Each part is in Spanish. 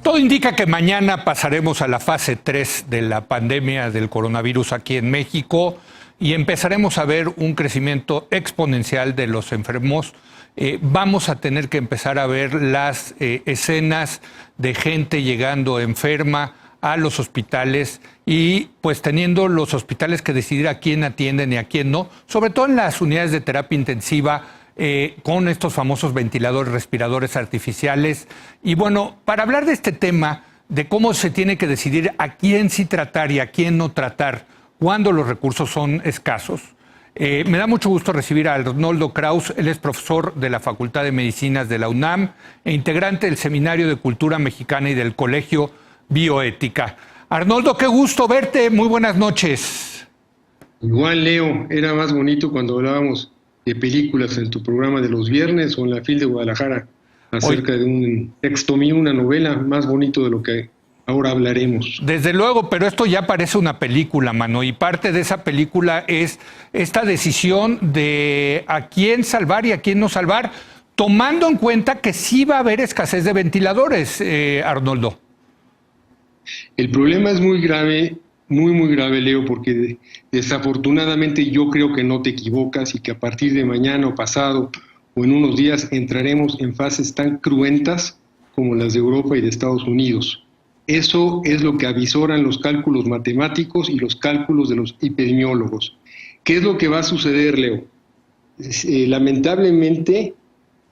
Todo indica que mañana pasaremos a la fase 3 de la pandemia del coronavirus aquí en México y empezaremos a ver un crecimiento exponencial de los enfermos. Vamos a tener que empezar a ver las escenas de gente llegando enferma a los hospitales y pues teniendo los hospitales que decidir a quién atienden y a quién no, sobre todo en las unidades de terapia intensiva, con estos famosos ventiladores, respiradores artificiales. Y bueno, para hablar de este tema, de cómo se tiene que decidir a quién sí tratar y a quién no tratar cuando los recursos son escasos, me da mucho gusto recibir a Arnoldo Kraus. Él es profesor de la Facultad de Medicinas de la UNAM e integrante del Seminario de Cultura Mexicana y del Colegio Bioética. Arnoldo, qué gusto verte. Muy buenas noches. Igual, Leo, era más bonito cuando hablábamos de películas en tu programa de los viernes o en la FIL de Guadalajara acerca de un texto mío, una novela, más bonito de lo que ahora hablaremos. Desde luego, pero esto ya parece una película, mano, y parte de esa película es esta decisión de a quién salvar y a quién no salvar, tomando en cuenta que sí va a haber escasez de ventiladores, Arnoldo. El problema es muy grave, muy grave, Leo, porque desafortunadamente yo creo que no te equivocas y que a partir de mañana o pasado o en unos días entraremos en fases tan cruentas como las de Europa y de Estados Unidos. Eso es lo que avisoran los cálculos matemáticos y los cálculos de los epidemiólogos. ¿Qué es lo que va a suceder, Leo? Lamentablemente,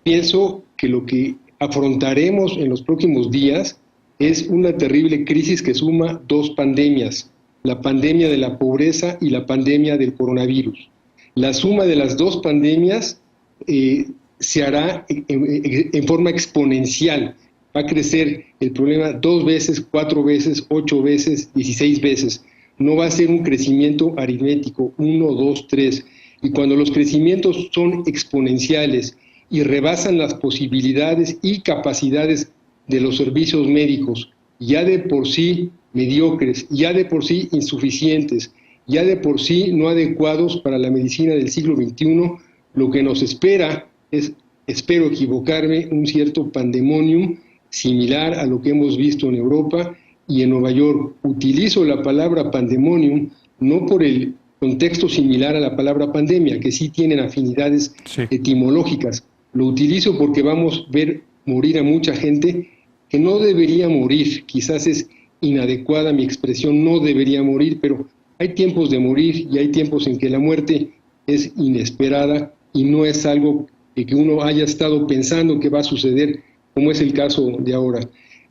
pienso que lo que afrontaremos en los próximos días es una terrible crisis que suma dos pandemias, la pandemia de la pobreza y la pandemia del coronavirus. La suma de las dos pandemias se hará en forma exponencial. Va a crecer el problema 2 veces, 4 veces, 8 veces, 16 veces. No va a ser un crecimiento aritmético, 1, 2, 3. Y cuando los crecimientos son exponenciales y rebasan las posibilidades y capacidades de los servicios médicos, ya de por sí mediocres, ya de por sí insuficientes, ya de por sí no adecuados para la medicina del siglo XXI, lo que nos espera es, espero equivocarme, un cierto pandemonium similar a lo que hemos visto en Europa y en Nueva York. Utilizo la palabra pandemonium no por el contexto similar a la palabra pandemia, que sí tienen afinidades etimológicas. Lo utilizo porque vamos a ver morir a mucha gente que no debería morir. Quizás es inadecuada mi expresión, no debería morir, pero hay tiempos de morir y hay tiempos en que la muerte es inesperada y no es algo que uno haya estado pensando que va a suceder, como es el caso de ahora.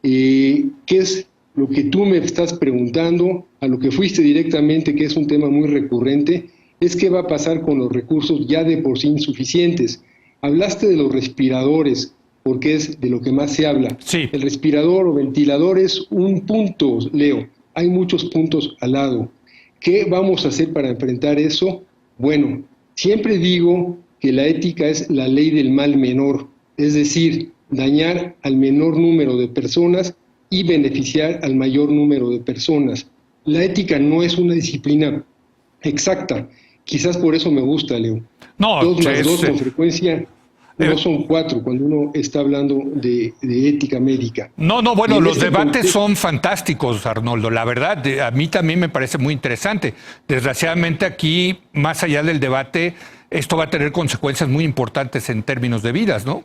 ¿Qué es lo que tú me estás preguntando? A lo que fuiste directamente, que es un tema muy recurrente, es qué va a pasar con los recursos ya de por sí insuficientes. Hablaste de los respiradores, porque es de lo que más se habla. Sí. El respirador o ventilador es un punto, Leo. Hay muchos puntos al lado. ¿Qué vamos a hacer para enfrentar eso? Bueno, siempre digo que la ética es la ley del mal menor, es decir, dañar al menor número de personas y beneficiar al mayor número de personas. La ética no es una disciplina exacta. Quizás por eso me gusta, Leo. No, 2 más 2 con frecuencia no son 4 cuando uno está hablando de ética médica. No, bueno, los debates son fantásticos, Arnoldo. La verdad, a mí también me parece muy interesante. Desgraciadamente aquí, más allá del debate, esto va a tener consecuencias muy importantes en términos de vidas, ¿no?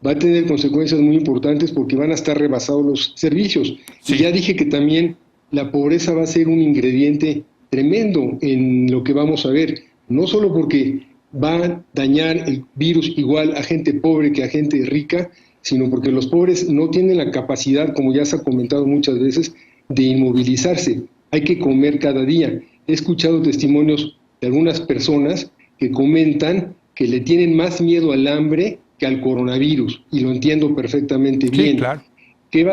Va a tener consecuencias muy importantes porque van a estar rebasados los servicios. Sí. Y ya dije que también la pobreza va a ser un ingrediente tremendo en lo que vamos a ver, no solo porque va a dañar el virus igual a gente pobre que a gente rica, sino porque los pobres no tienen la capacidad, como ya se ha comentado muchas veces, de inmovilizarse. Hay que comer cada día. He escuchado testimonios de algunas personas que comentan que le tienen más miedo al hambre que al coronavirus, y lo entiendo perfectamente bien. Sí, claro. ¿Qué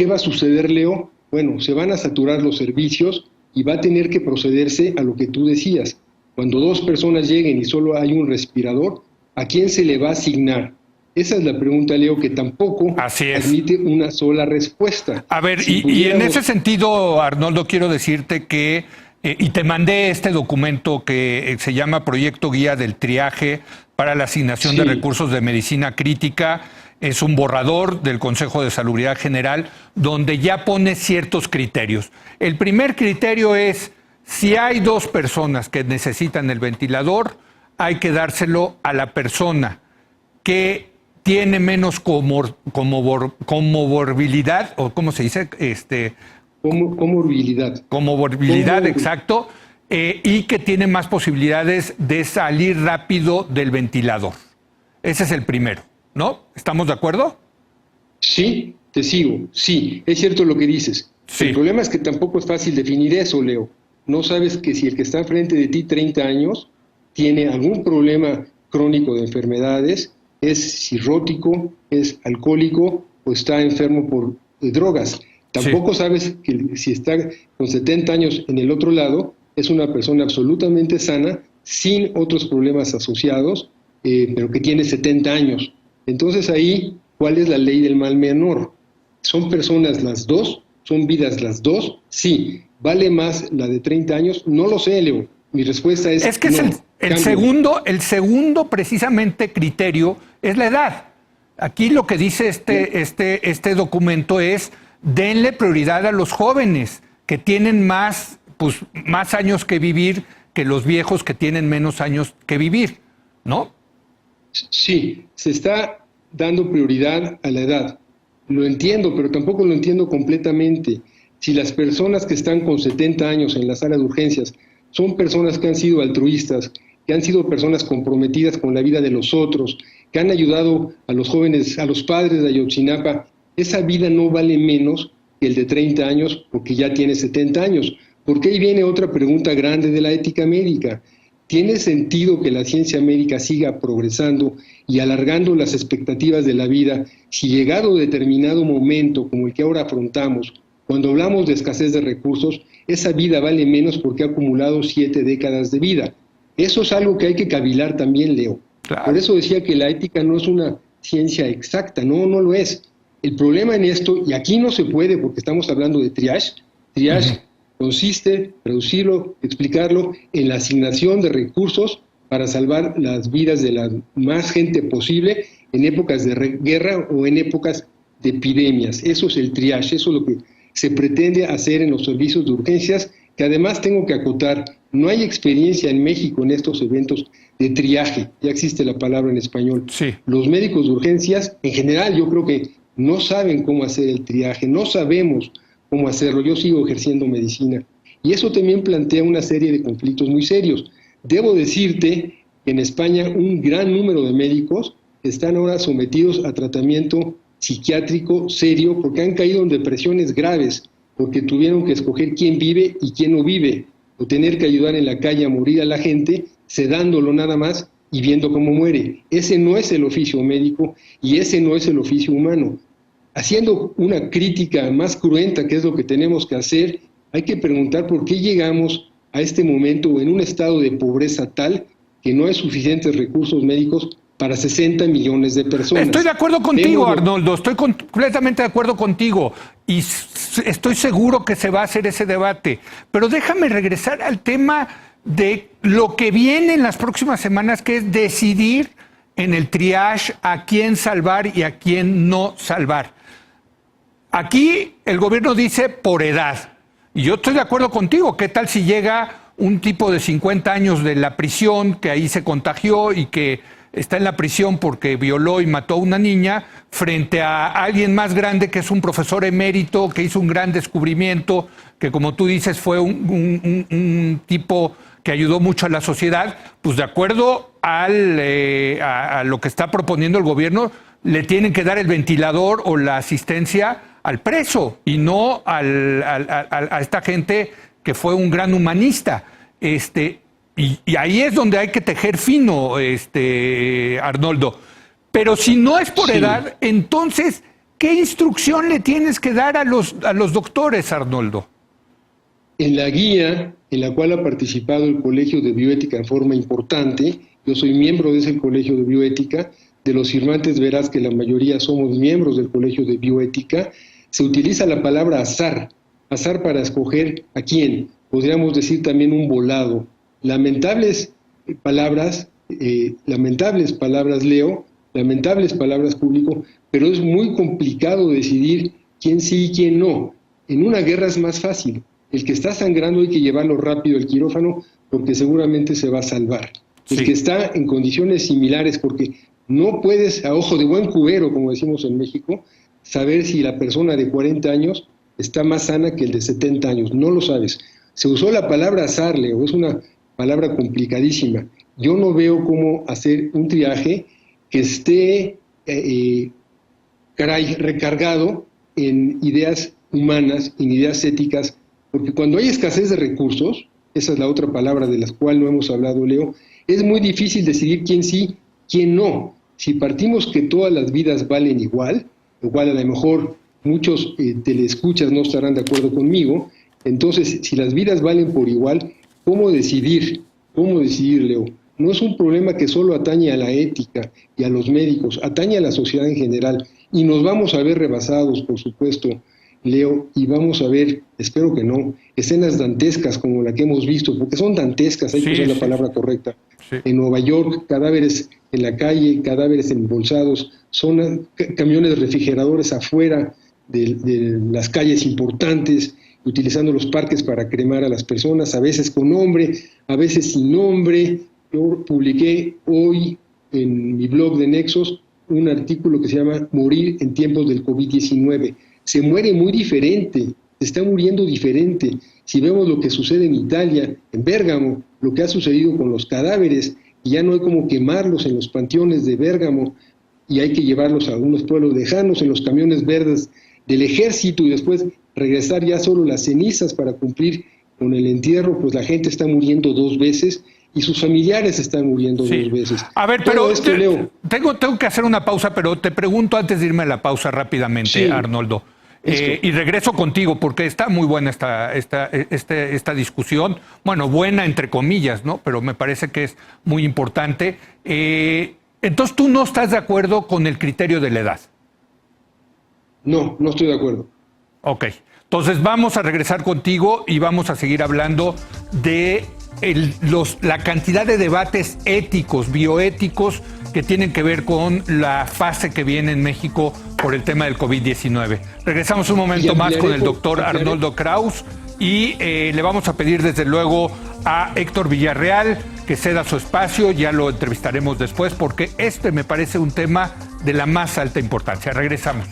va a suceder, Leo? Bueno, se van a saturar los servicios y va a tener que procederse a lo que tú decías. Cuando 2 personas lleguen y solo hay un respirador, ¿a quién se le va a asignar? Esa es la pregunta, Leo, que tampoco admite una sola respuesta. A ver, y en ese sentido, Arnoldo, quiero decirte que, y te mandé este documento que se llama Proyecto Guía del Triaje para la Asignación de Recursos de Medicina Crítica. es un borrador del Consejo de Salubridad General donde ya pone ciertos criterios. El primer criterio es, si hay 2 personas que necesitan el ventilador, hay que dárselo a la persona que tiene menos comorbilidad, o ¿cómo se dice? Comorbilidad, exacto, y que tiene más posibilidades de salir rápido del ventilador. Ese es el primero, ¿no? ¿Estamos de acuerdo? Sí, te sigo. Sí, es cierto lo que dices. Sí. El problema es que tampoco es fácil definir eso, Leo. No sabes que si el que está frente de ti 30 años tiene algún problema crónico de enfermedades, es cirrótico, es alcohólico o está enfermo por drogas. Tampoco sabes que si está con 70 años en el otro lado, es una persona absolutamente sana, sin otros problemas asociados, pero que tiene 70 años. Entonces ahí, ¿cuál es la ley del mal menor? ¿Son personas las dos? ¿Son vidas las dos? Sí. ¿Vale más la de 30 años? No lo sé, Leo. Mi respuesta es que no. El segundo precisamente criterio es la edad. Aquí lo que dice este documento es: denle prioridad a los jóvenes que tienen más años que vivir que los viejos que tienen menos años que vivir, ¿no? Sí, se está dando prioridad a la edad. Lo entiendo, pero tampoco lo entiendo completamente. Si las personas que están con 70 años en la sala de urgencias son personas que han sido altruistas, que han sido personas comprometidas con la vida de los otros, que han ayudado a los jóvenes, a los padres de Ayotzinapa, esa vida no vale menos que el de 30 años porque ya tiene 70 años. Porque ahí viene otra pregunta grande de la ética médica. ¿Tiene sentido que la ciencia médica siga progresando y alargando las expectativas de la vida si, llegado determinado momento como el que ahora afrontamos, cuando hablamos de escasez de recursos, esa vida vale menos porque ha acumulado 7 décadas de vida? Eso es algo que hay que cavilar también, Leo. Claro. Por eso decía que la ética no es una ciencia exacta, no lo es. El problema en esto, y aquí no se puede porque estamos hablando de triage, consiste, traducirlo, explicarlo, en la asignación de recursos para salvar las vidas de la más gente posible en épocas de guerra o en épocas de epidemias. Eso es el triage, eso es lo que se pretende hacer en los servicios de urgencias, que además tengo que acotar, no hay experiencia en México en estos eventos de triaje, ya existe la palabra en español. Sí. Los médicos de urgencias, en general, yo creo que no saben cómo hacer el triaje, no sabemos cómo hacerlo. Yo sigo ejerciendo medicina y eso también plantea una serie de conflictos muy serios. Debo decirte que en España un gran número de médicos están ahora sometidos a tratamiento psiquiátrico serio porque han caído en depresiones graves, porque tuvieron que escoger quién vive y quién no vive, o tener que ayudar en la calle a morir a la gente, sedándolo nada más y viendo cómo muere. Ese no es el oficio médico y ese no es el oficio humano. Haciendo una crítica más cruenta, que es lo que tenemos que hacer, hay que preguntar por qué llegamos a este momento en un estado de pobreza tal que no hay suficientes recursos médicos para 60 millones de personas. Estoy de acuerdo contigo, Arnoldo, estoy completamente de acuerdo contigo y estoy seguro que se va a hacer ese debate. Pero déjame regresar al tema de lo que viene en las próximas semanas, que es decidir en el triage a quién salvar y a quién no salvar. Aquí el gobierno dice por edad, y yo estoy de acuerdo contigo. ¿Qué tal si llega un tipo de 50 años de la prisión, que ahí se contagió y que está en la prisión porque violó y mató a una niña, frente a alguien más grande que es un profesor emérito, que hizo un gran descubrimiento, que como tú dices fue un tipo que ayudó mucho a la sociedad? Pues de acuerdo a lo que está proponiendo el gobierno, le tienen que dar el ventilador o la asistencia al preso y no a esta gente que fue un gran humanista. Y ahí es donde hay que tejer fino, Arnoldo. Pero si no es por edad, entonces, ¿qué instrucción le tienes que dar a los doctores, Arnoldo? En la guía en la cual ha participado el Colegio de Bioética en forma importante, yo soy miembro de ese Colegio de Bioética, de los firmantes verás que la mayoría somos miembros del Colegio de Bioética, se utiliza la palabra azar para escoger a quién, podríamos decir también un volado. Lamentables palabras, Leo, lamentables palabras público, pero es muy complicado decidir quién sí y quién no. En una guerra es más fácil. El que está sangrando hay que llevarlo rápido al quirófano porque seguramente se va a salvar. El Sí. que está en condiciones similares, porque no puedes, a ojo de buen cubero, como decimos en México, saber si la persona de 40 años está más sana que el de 70 años. No lo sabes. Se usó la palabra azar, Leo, es una palabra complicadísima. Yo no veo cómo hacer un triaje que esté recargado en ideas humanas, en ideas éticas, porque cuando hay escasez de recursos, esa es la otra palabra de la cual no hemos hablado, Leo, es muy difícil decidir quién sí, quién no. Si partimos que todas las vidas valen igual, lo cual a lo mejor muchos teleescuchas no estarán de acuerdo conmigo, entonces si las vidas valen por igual, ¿cómo decidir? ¿Cómo decidir, Leo? No es un problema que solo atañe a la ética y a los médicos, atañe a la sociedad en general. Y nos vamos a ver rebasados, por supuesto, Leo, y vamos a ver, espero que no, escenas dantescas como la que hemos visto, porque son dantescas, hay que usar la palabra correcta. Sí. En Nueva York, cadáveres en la calle, cadáveres embolsados, camiones refrigeradores afuera de las calles importantes, utilizando los parques para cremar a las personas, a veces con nombre, a veces sin nombre. Yo publiqué hoy en mi blog de Nexos un artículo que se llama Morir en tiempos del COVID-19. Se muere muy diferente, se está muriendo diferente. Si vemos lo que sucede en Italia, en Bérgamo, lo que ha sucedido con los cadáveres, y ya no hay como quemarlos en los panteones de Bérgamo, y hay que llevarlos a algunos pueblos lejanos en los camiones verdes del ejército y después regresar ya solo las cenizas para cumplir con el entierro, pues la gente está muriendo 2 veces y sus familiares están muriendo 2 veces. A ver, pero esto, Leo, tengo que hacer una pausa, pero te pregunto antes de irme a la pausa rápidamente, sí, Arnoldo. Y regreso contigo porque está muy buena esta discusión. Bueno, buena entre comillas, ¿no? Pero me parece que es muy importante. Entonces, ¿tú no estás de acuerdo con el criterio de la edad? No, no estoy de acuerdo. Ok. Entonces, vamos a regresar contigo y vamos a seguir hablando de la cantidad de debates éticos, bioéticos, que tienen que ver con la fase que viene en México por el tema del COVID-19. Regresamos un momento más con el doctor Arnoldo Kraus y le vamos a pedir desde luego a Héctor Villarreal que ceda su espacio, ya lo entrevistaremos después porque este me parece un tema de la más alta importancia. Regresamos.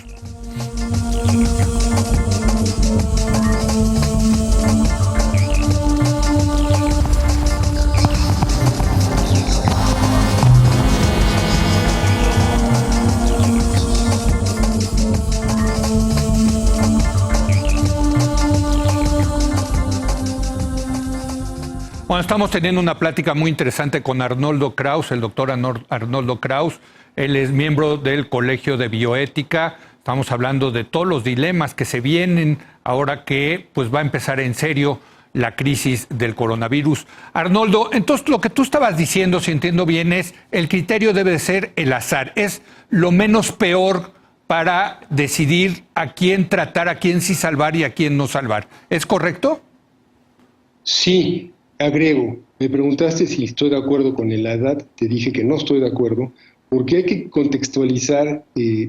Bueno, estamos teniendo una plática muy interesante con Arnoldo Kraus, el doctor Arnoldo Kraus. Él es miembro del Colegio de Bioética. Estamos hablando de todos los dilemas que se vienen ahora que pues, va a empezar en serio la crisis del coronavirus. Arnoldo, entonces lo que tú estabas diciendo, si entiendo bien, es el criterio debe de ser el azar. Es lo menos peor para decidir a quién tratar, a quién sí salvar y a quién no salvar. ¿Es correcto? Sí. Agrego, me preguntaste si estoy de acuerdo con la edad, te dije que no estoy de acuerdo, porque hay que contextualizar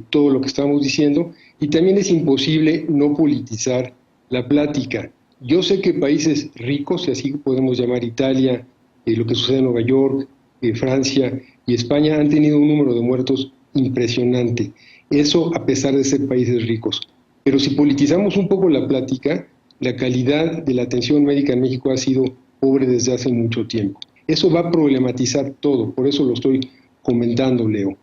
todo lo que estamos diciendo y también es imposible no politizar la plática. Yo sé que países ricos, si así podemos llamar Italia, lo que sucede en Nueva York, Francia y España han tenido un número de muertos impresionante. Eso a pesar de ser países ricos. Pero si politizamos un poco la plática, la calidad de la atención médica en México ha sido pobre desde hace mucho tiempo. Eso va a problematizar todo, por eso lo estoy comentando, Leo.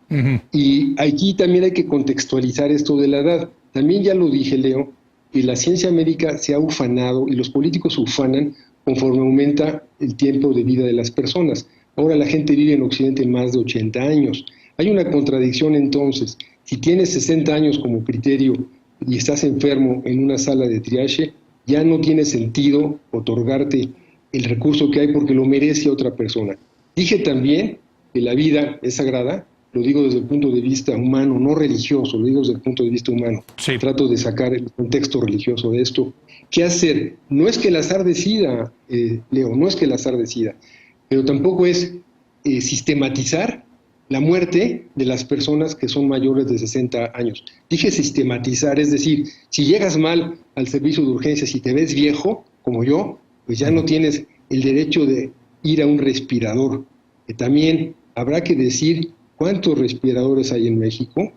Y aquí también hay que contextualizar esto de la edad. También ya lo dije, Leo, que la ciencia médica se ha ufanado y los políticos ufanan conforme aumenta el tiempo de vida de las personas. Ahora la gente vive en Occidente más de 80 años. Hay una contradicción entonces. Si tienes 60 años como criterio y estás enfermo en una sala de triaje, ya no tiene sentido otorgarte el recurso que hay porque lo merece otra persona. Dije también que la vida es sagrada, lo digo desde el punto de vista humano, no religioso, lo digo desde el punto de vista humano. Sí. Trato de sacar el contexto religioso de esto. ¿Qué hacer? No es que el azar decida, Leo, no es que el azar decida, pero tampoco es sistematizar la muerte de las personas que son mayores de 60 años. Dije sistematizar, es decir, si llegas mal al servicio de urgencias y te ves viejo, como yo, pues ya no tienes el derecho de ir a un respirador. Que también habrá que decir cuántos respiradores hay en México,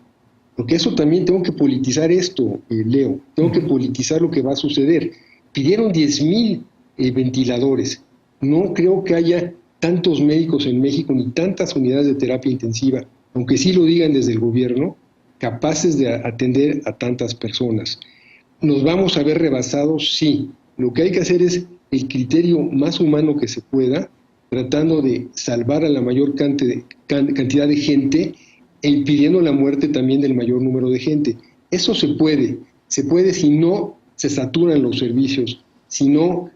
porque eso también tengo que politizar esto, Leo, tengo que politizar lo que va a suceder. Pidieron 10,000 ventiladores. No creo que haya tantos médicos en México ni tantas unidades de terapia intensiva, aunque sí lo digan desde el gobierno, capaces de atender a tantas personas. ¿Nos vamos a ver rebasados? Sí. Lo que hay que hacer es el criterio más humano que se pueda, tratando de salvar a la mayor cantidad de gente e impidiendo la muerte también del mayor número de gente. Eso se puede si no se saturan los servicios, si no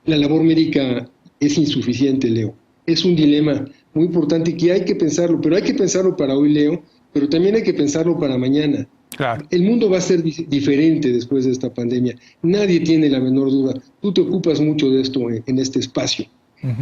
la labor médica es insuficiente, Leo. Es un dilema muy importante que hay que pensarlo, pero hay que pensarlo para hoy, Leo, pero también hay que pensarlo para mañana. Claro. El mundo va a ser diferente después de esta pandemia. Nadie tiene la menor duda. Tú te ocupas mucho de esto en este espacio.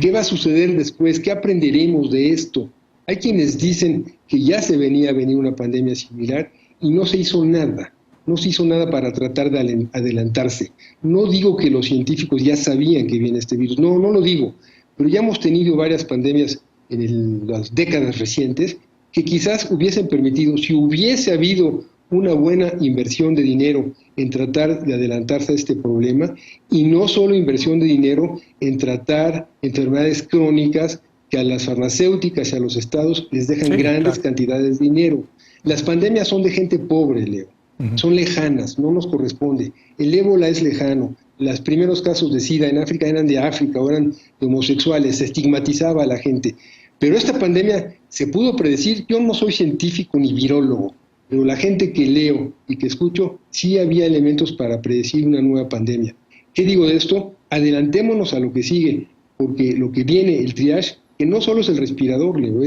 ¿Qué va a suceder después? ¿Qué aprenderemos de esto? Hay quienes dicen que ya se venía a venir una pandemia similar y no se hizo nada. No se hizo nada para tratar de adelantarse. No digo que los científicos ya sabían que viene este virus, no lo digo, pero ya hemos tenido varias pandemias en las décadas recientes que quizás hubiesen permitido, si hubiese habido una buena inversión de dinero en tratar de adelantarse a este problema, y no solo inversión de dinero en tratar enfermedades crónicas que a las farmacéuticas y a los estados les dejan grandes cantidades de dinero. Las pandemias son de gente pobre, Leo. Son lejanas, no nos corresponde. El ébola es lejano. Los primeros casos de SIDA en África eran de África, o eran de homosexuales, se estigmatizaba a la gente. Pero esta pandemia se pudo predecir. Yo no soy científico ni virólogo, pero la gente que leo y que escucho, sí había elementos para predecir una nueva pandemia. ¿Qué digo de esto? Adelantémonos a lo que sigue, porque lo que viene, el triage, que no solo es el respirador, Leo,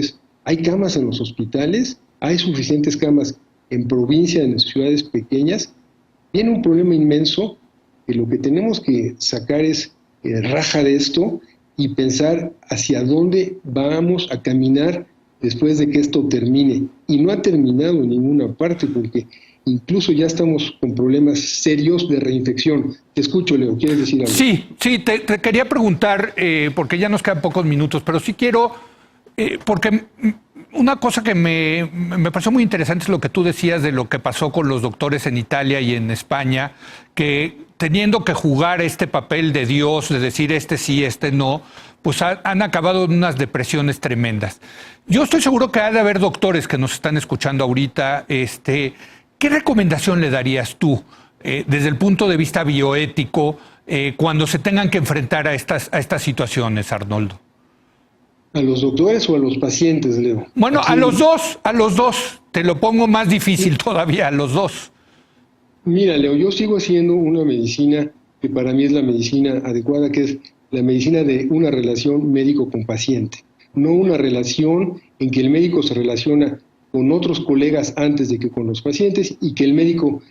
hay camas en los hospitales, hay suficientes camas en provincia, en ciudades pequeñas. Viene un problema inmenso que lo que tenemos que sacar es raja de esto y pensar hacia dónde vamos a caminar después de que esto termine. Y no ha terminado en ninguna parte, porque incluso ya estamos con problemas serios de reinfección. Te escucho, Leo, ¿quieres decir algo? Sí, te quería preguntar, porque ya nos quedan pocos minutos, pero sí quiero, porque una cosa que me pareció muy interesante es lo que tú decías de lo que pasó con los doctores en Italia y en España, que teniendo que jugar este papel de Dios, de decir este sí, este no, pues han acabado en unas depresiones tremendas. Yo estoy seguro que ha de haber doctores que nos están escuchando ahorita. ¿Qué recomendación le darías tú desde el punto de vista bioético cuando se tengan que enfrentar a estas situaciones, Arnoldo? ¿A los doctores o a los pacientes, Leo? Bueno, a los dos. Te lo pongo más difícil todavía, a los dos. Mira, Leo, yo sigo haciendo una medicina que para mí es la medicina adecuada, que es la medicina de una relación médico con paciente. No una relación en que el médico se relaciona con otros colegas antes de que con los pacientes y que el médico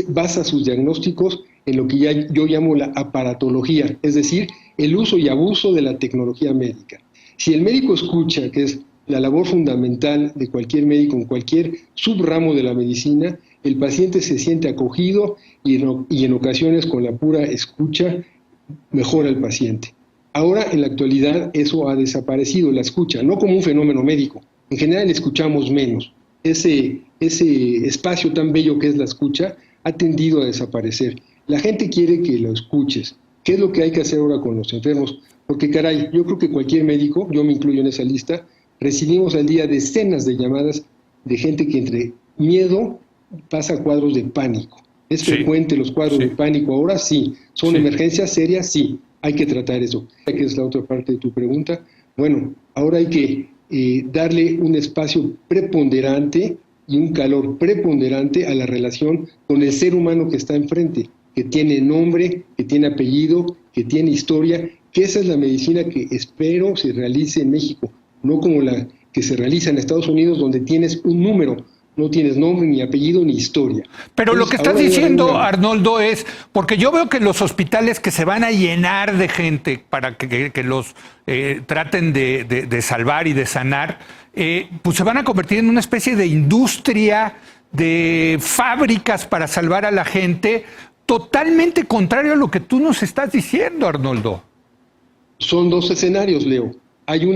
basa sus diagnósticos en lo que yo llamo la aparatología, es decir, el uso y abuso de la tecnología médica. Si el médico escucha, que es la labor fundamental de cualquier médico en cualquier subramo de la medicina, el paciente se siente acogido y en ocasiones con la pura escucha mejora el paciente. Ahora, en la actualidad, eso ha desaparecido, la escucha, no como un fenómeno médico. En general escuchamos menos. Ese espacio tan bello que es la escucha ha tendido a desaparecer. La gente quiere que lo escuches. ¿Qué es lo que hay que hacer ahora con los enfermos? Porque caray, yo creo que cualquier médico, yo me incluyo en esa lista, recibimos al día decenas de llamadas de gente que entre miedo pasa a cuadros de pánico. ¿Es frecuente los cuadros de pánico ahora? Sí. ¿Son emergencias serias? Sí. Hay que tratar eso. Que es la otra parte de tu pregunta. Bueno, ahora hay que darle un espacio preponderante y un calor preponderante a la relación con el ser humano que está enfrente, que tiene nombre, que tiene apellido, que tiene historia, que esa es la medicina que espero se realice en México, no como la que se realiza en Estados Unidos, donde tienes un número, no tienes nombre, ni apellido, ni historia. Pero entonces, lo que estás diciendo, Arnoldo, es, porque yo veo que los hospitales que se van a llenar de gente para que los traten de salvar y de sanar, pues se van a convertir en una especie de industria, de fábricas para salvar a la gente, totalmente contrario a lo que tú nos estás diciendo, Arnoldo. Son dos escenarios, Leo. Hay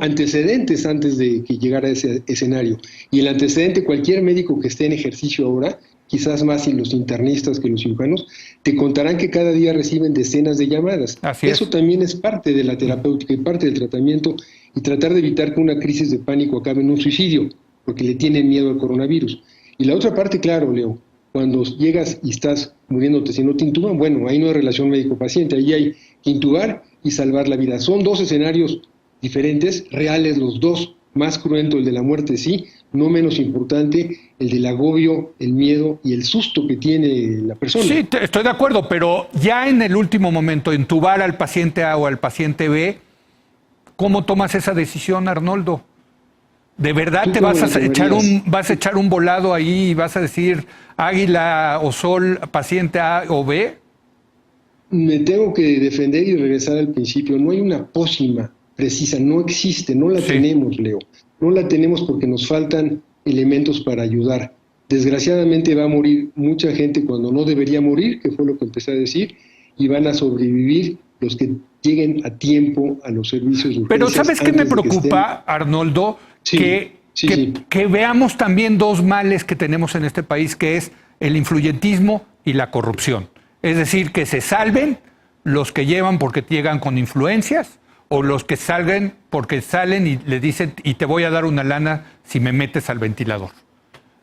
antecedentes antes de que llegara a ese escenario. Y el antecedente, cualquier médico que esté en ejercicio ahora, quizás más y los internistas que los cirujanos, te contarán que cada día reciben decenas de llamadas. Eso también es parte de la terapéutica y parte del tratamiento, y tratar de evitar que una crisis de pánico acabe en un suicidio, porque le tienen miedo al coronavirus. Y la otra parte, claro, Leo, cuando llegas y estás muriéndote si no te intuban, bueno, ahí no hay relación médico-paciente, ahí hay que intubar y salvar la vida. Son dos escenarios diferentes, reales los dos, más cruento el de la muerte, sí, no menos importante el del agobio, el miedo y el susto que tiene la persona. Sí, estoy de acuerdo, pero ya en el último momento, intubar al paciente A o al paciente B, ¿cómo tomas esa decisión, Arnoldo? ¿De verdad te vas a echar un volado ahí y vas a decir águila o sol, paciente A o B? Me tengo que defender y regresar al principio. No hay una pócima precisa, no existe, no la tenemos, Leo. No la tenemos porque nos faltan elementos para ayudar. Desgraciadamente va a morir mucha gente cuando no debería morir, que fue lo que empecé a decir, y van a sobrevivir los que lleguen a tiempo a los servicios de urgencias. Pero ¿sabes qué me preocupa, Arnoldo? Que veamos también dos males que tenemos en este país, que es el influyentismo y la corrupción. Es decir, que se salven los que llevan porque llegan con influencias, o los que salgan porque salen y le dicen, y te voy a dar una lana si me metes al ventilador.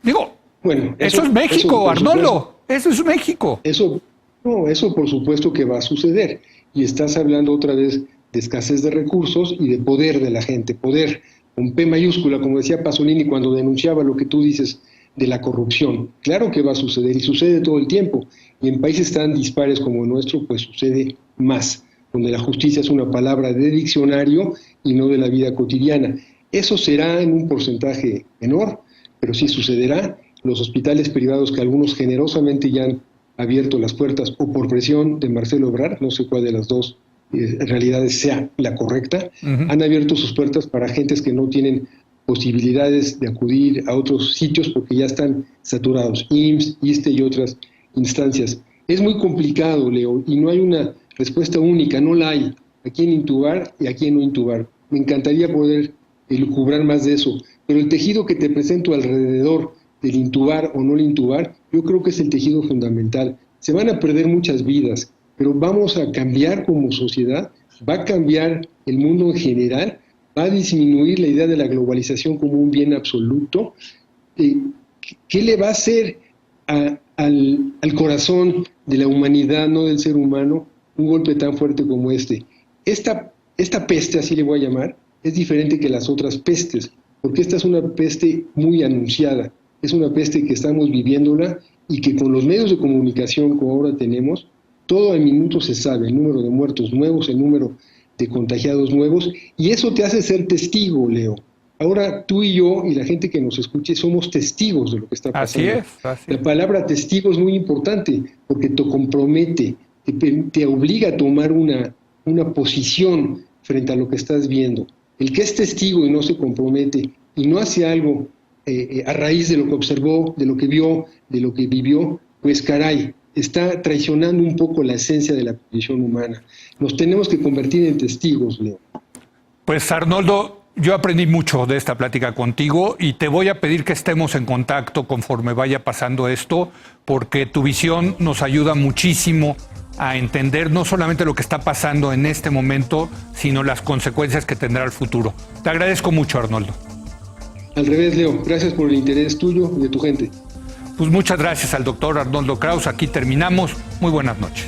Digo, bueno, eso es México, Arnoldo, eso es México. Eso por supuesto que va a suceder. Y estás hablando otra vez de escasez de recursos y de poder de la gente, poder con P mayúscula, como decía Pasolini cuando denunciaba lo que tú dices de la corrupción. Claro que va a suceder y sucede todo el tiempo. Y en países tan dispares como el nuestro, pues sucede más, donde la justicia es una palabra de diccionario y no de la vida cotidiana. Eso será en un porcentaje menor, pero sí sucederá. Los hospitales privados, que algunos generosamente ya han abierto las puertas, o por presión de Marcelo Ebrard, no sé cuál de las dos realidades sea la correcta, han abierto sus puertas para gentes que no tienen posibilidades de acudir a otros sitios porque ya están saturados, IMSS, ISSSTE y otras instancias. Es muy complicado, Leo, y no hay una respuesta única, no la hay. ¿A quién intubar y a quién no intubar? Me encantaría poder elucubrar más de eso, pero el tejido que te presento alrededor del intubar o no intubar, yo creo que es el tejido fundamental. Se van a perder muchas vidas, pero vamos a cambiar como sociedad, va a cambiar el mundo en general, va a disminuir la idea de la globalización como un bien absoluto. ¿Qué le va a hacer al corazón de la humanidad, no del ser humano, un golpe tan fuerte como este? Esta peste, así le voy a llamar, es diferente que las otras pestes, porque esta es una peste muy anunciada, es una peste que estamos viviéndola y que con los medios de comunicación como ahora tenemos, todo al minuto se sabe, el número de muertos nuevos, el número de contagiados nuevos, y eso te hace ser testigo, Leo. Ahora tú y yo y la gente que nos escuche somos testigos de lo que está pasando. Así es. La palabra testigo es muy importante porque te compromete, te obliga a tomar una posición frente a lo que estás viendo. El que es testigo y no se compromete y no hace algo a raíz de lo que observó, de lo que vio, de lo que vivió, pues caray, está traicionando un poco la esencia de la condición humana. Nos tenemos que convertir en testigos, Leo. Pues Arnoldo, yo aprendí mucho de esta plática contigo y te voy a pedir que estemos en contacto conforme vaya pasando esto, porque tu visión nos ayuda muchísimo a entender no solamente lo que está pasando en este momento, sino las consecuencias que tendrá el futuro. Te agradezco mucho, Arnoldo. Al revés, Leo, gracias por el interés tuyo y de tu gente. Pues muchas gracias al doctor Arnoldo Kraus. Aquí terminamos. Muy buenas noches.